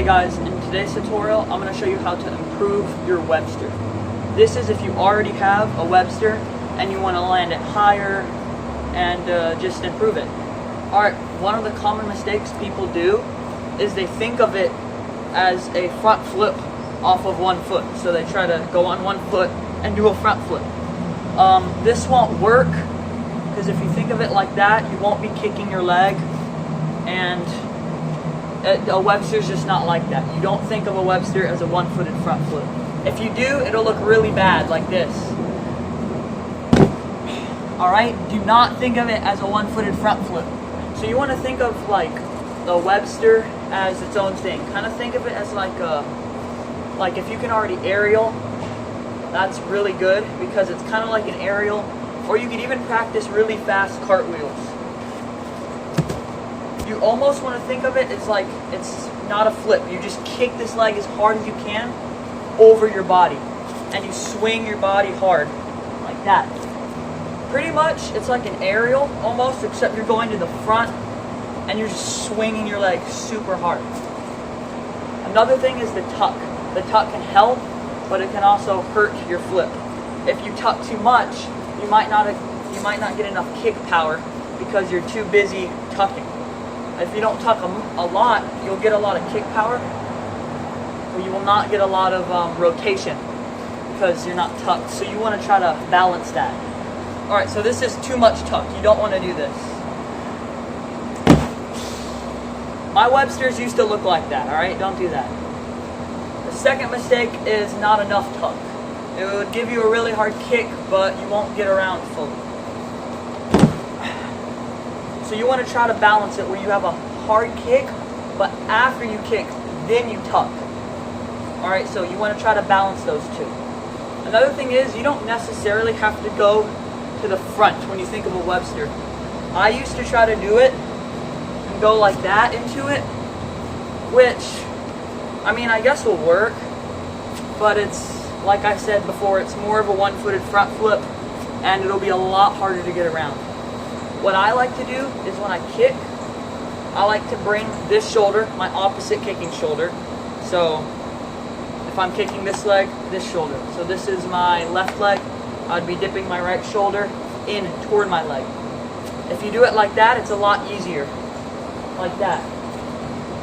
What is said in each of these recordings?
guys, in today's tutorial I'm going to show you how to improve your Webster. This is if you already have a Webster and you want to land it higher and just improve it. Alright, one of the common mistakes people do is they think of it as a front flip off of one foot. So they try to go on one foot and do a front flip. This won't work because if you think of it like that, you won't be kicking your leg, and a Webster's just not like that. You don't think of a Webster as a one-footed front flip. If you do, it'll look really bad like this. Alright, do not think of it as a one-footed front flip. So you want to think of like the Webster as its own thing. Kind of think of it as like if you can already aerial, that's really good because it's kind of like an aerial, or you could even practice really fast cartwheels. You almost want to think of it as like it's not a flip. You just kick this leg as hard as you can over your body, and you swing your body hard like that. Pretty much it's like an aerial almost, except you're going to the front and you're just swinging your leg super hard. Another thing is the tuck. The tuck can help, but it can also hurt your flip. If you tuck too much, you might not get enough kick power because you're too busy tucking. If you don't tuck a lot, you'll get a lot of kick power, but you will not get a lot of rotation because you're not tucked. So you want to try to balance that. Alright, so this is too much tuck. You don't want to do this. My Websters used to look like that, alright? Don't do that. The second mistake is not enough tuck. It would give you a really hard kick, but you won't get around fully. So you want to try to balance it where you have a hard kick, but after you kick, then you tuck. Alright, so you want to try to balance those two. Another thing is, you don't necessarily have to go to the front when you think of a Webster. I used to try to do it and go like that into it, which, I mean, I guess will work, but it's, like I said before, it's more of a one-footed front flip, and it'll be a lot harder to get around. What I like to do is when I kick, I like to bring this shoulder, my opposite kicking shoulder. So if I'm kicking this leg, this shoulder. So this is my left leg. I'd be dipping my right shoulder in toward my leg. If you do it like that, it's a lot easier. Like that.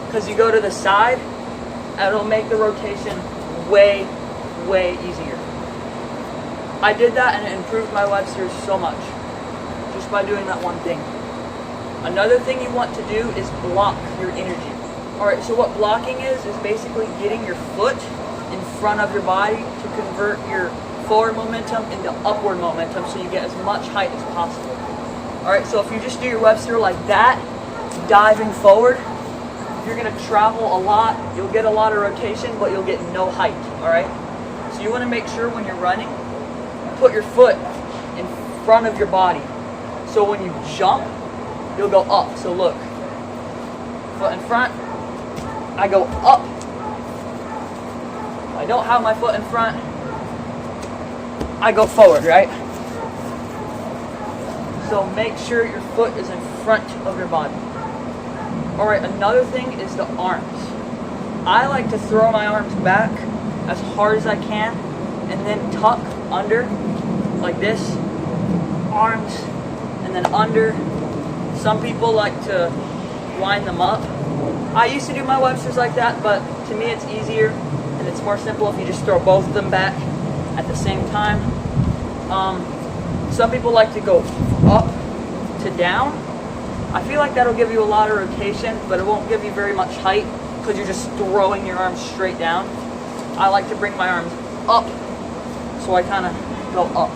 Because you go to the side, it'll make the rotation way, way easier. I did that and it improved my Websters so much. Just by doing that one thing. Another thing you want to do is block your energy. Alright, so what blocking is basically getting your foot in front of your body to convert your forward momentum into upward momentum so you get as much height as possible. Alright, so if you just do your Webster like that, diving forward, you're going to travel a lot, you'll get a lot of rotation, but you'll get no height. Alright? So you want to make sure when you're running, put your foot in front of your body. So when you jump, you'll go up. So look, foot in front, I go up. I don't have my foot in front, I go forward, right? So make sure your foot is in front of your body. Alright, another thing is the arms. I like to throw my arms back as hard as I can and then tuck under like this. Arms and then under. Some people like to line them up. I used to do my Websters like that, but to me it's easier and it's more simple if you just throw both of them back at the same time. Some people like to go up to down. I feel like that'll give you a lot of rotation, but it won't give you very much height because you're just throwing your arms straight down. I like to bring my arms up, so I kind of go up.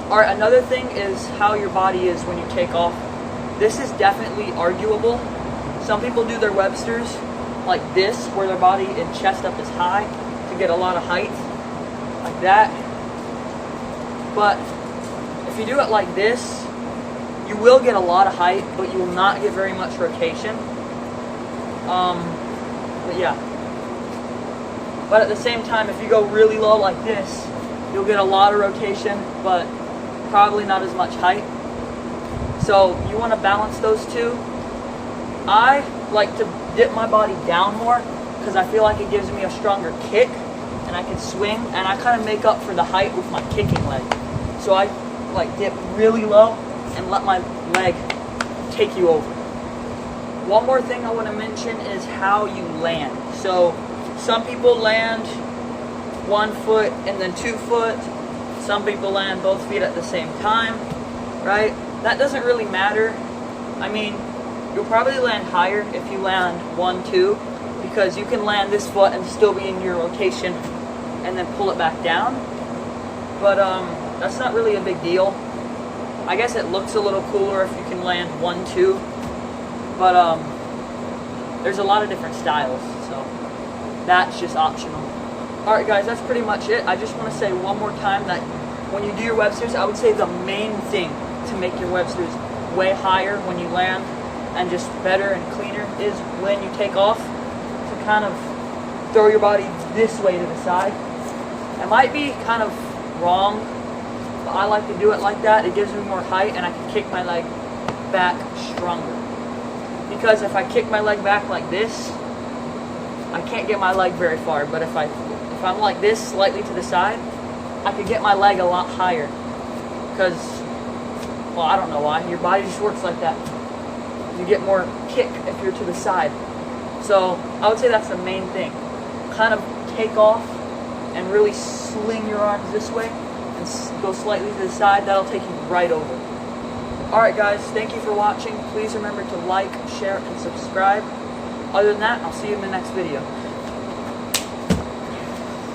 Alright, another thing is how your body is when you take off. This is definitely arguable. Some people do their Websters like this, where their body and chest up is high to get a lot of height, like that. But if you do it like this, you will get a lot of height, but you will not get very much rotation. But yeah. But at the same time, if you go really low like this, you'll get a lot of rotation, but probably not as much height. So you want to balance those two. I like to dip my body down more because I feel like it gives me a stronger kick, and I can swing, and I kind of make up for the height with my kicking leg. So I like dip really low and let my leg take you over. One more thing I want to mention is how you land. So some people land 1 foot and then 2 foot. Some people land both feet at the same time, right? That doesn't really matter. I mean, you'll probably land higher if you land 1, 2, because you can land this foot and still be in your rotation and then pull it back down. But that's not really a big deal. I guess it looks a little cooler if you can land 1, 2, but there's a lot of different styles, so that's just optional. Alright guys, that's pretty much it. I just want to say one more time that when you do your Websters, I would say the main thing to make your Websters way higher when you land and just better and cleaner is when you take off to kind of throw your body this way to the side. It might be kind of wrong, but I like to do it like that. It gives me more height and I can kick my leg back stronger. Because if I kick my leg back like this, I can't get my leg very far, but if I'm like this, slightly to the side, I could get my leg a lot higher. Because, well, I don't know why. Your body just works like that. You get more kick if you're to the side. So, I would say that's the main thing. Kind of take off and really sling your arms this way and go slightly to the side. That'll take you right over. Alright guys, thank you for watching. Please remember to like, share, and subscribe. Other than that, I'll see you in the next video.